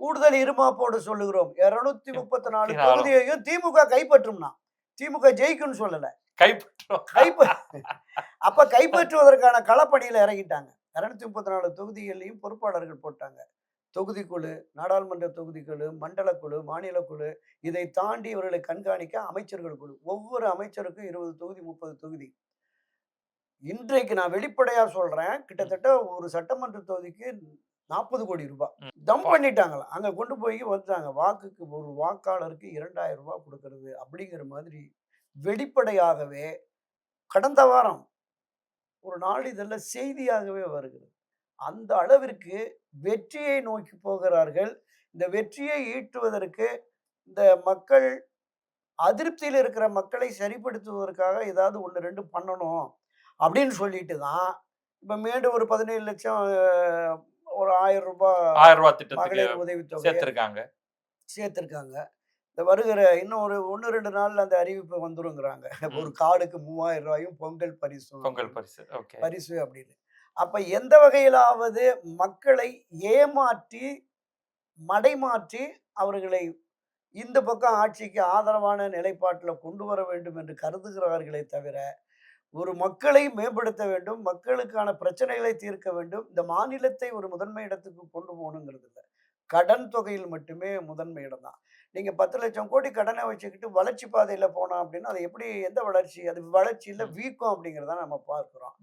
கூடுதல் இருமாப்போடு சொல்லுகிறோம். 234 34 தொகுதியையும் திமுக கைப்பற்றும்னா. திமுக ஜெயிக்கும்னு சொல்லல. கைப்பற்றும். கைப்ப அப்ப கைப்பற்றுவதற்கான களப்பணியில இறங்கிட்டாங்க. 234 தொகுதிகள்லயும் பொறுப்பாளர்கள் போட்டாங்க. தொகுதிக்குழு, நாடாளுமன்ற தொகுதிக்குழு, மண்டல குழு, மாநில குழு, இதை தாண்டி இவர்களை கண்காணிக்க அமைச்சர்கள் குழு. ஒவ்வொரு அமைச்சருக்கும் 20 தொகுதி, 30 தொகுதி. இன்றைக்கு நான் வெளிப்படையா சொல்றேன். ம். கிட்டத்தட்ட ஒரு சட்டமன்ற தொகுதிக்கு ரூ. 40,00,00,000 ம். டம்ப் அப்பா! பண்ணிட்டாங்களாம். அங்க கொண்டு போய் வந்துட்டாங்க. வாக்குக்கு ஒரு வாக்காளருக்கு ரூ. 2,000 குடுக்கறது அப்படிங்கிற மாதிரி வெளிப்படையாகவே கடந்த வாரம் ஒரு நாளிதழ்ல செய்தியாகவே வருகிறது. அந்த அளவிற்கு வெற்றியை நோக்கி போகிறார்கள். இந்த வெற்றியை ஈட்டுவதற்கு இந்த மக்கள் அதிருப்தியில இருக்கிற மக்களை சரிப்படுத்துவதற்காக ஏதாவது 1, 2 பண்ணணும் அப்படின்னு சொல்லிட்டு தான், இப்ப மீண்டும் ஒரு 17,00,000 ஒரு ரூ. 1000 ரூ. 1000 திட்டத்துக்கு மகளிர் உதவித்தொகை சேர்த்திருக்காங்க. சேர்த்திருக்காங்க. இந்த வருகிற இன்னும் ஒரு 1, 2 நாள்ல அந்த அறிவிப்பு வந்துருங்கிறாங்க. ஒரு ம். கார்டுக்கு ரூ. 3000யும் பொங்கல் பரிசும் பொங்கல் அப்படின்னு. பரிசு. ஓகே. பரிசு அப்படின்னு. அப்ப எந்த வகையிலாவது மக்களை ஏமாற்றி, மடைமாற்றி அவர்களை இந்த பக்கம் ஆட்சிக்கு ஆதரவான நிலைப்பாட்டில கொண்டு வர வேண்டும் என்று கருதுகிறார்களே தவிர, ஒரு மக்களை மேம்படுத்த வேண்டும், மக்களுக்கான பிரச்சனைகளை தீர்க்க வேண்டும், இந்த மாநிலத்தை ஒரு முதன்மை இடத்துக்கு கொண்டு போகணுங்கிறது இல்ல. கடன் தொகையில் மட்டுமே முதன்மை இடம் தான். நீங்க 10,00,000 கோடி கடன வச்சுக்கிட்டு வளர்ச்சி பாதையில போனோம் அப்படின்னா, அது எப்படி எந்த வளர்ச்சி? அது வளர்ச்சி இல்ல ம். வீக்கம் அப்படிங்கிறத நம்ம பார்க்கிறோம்.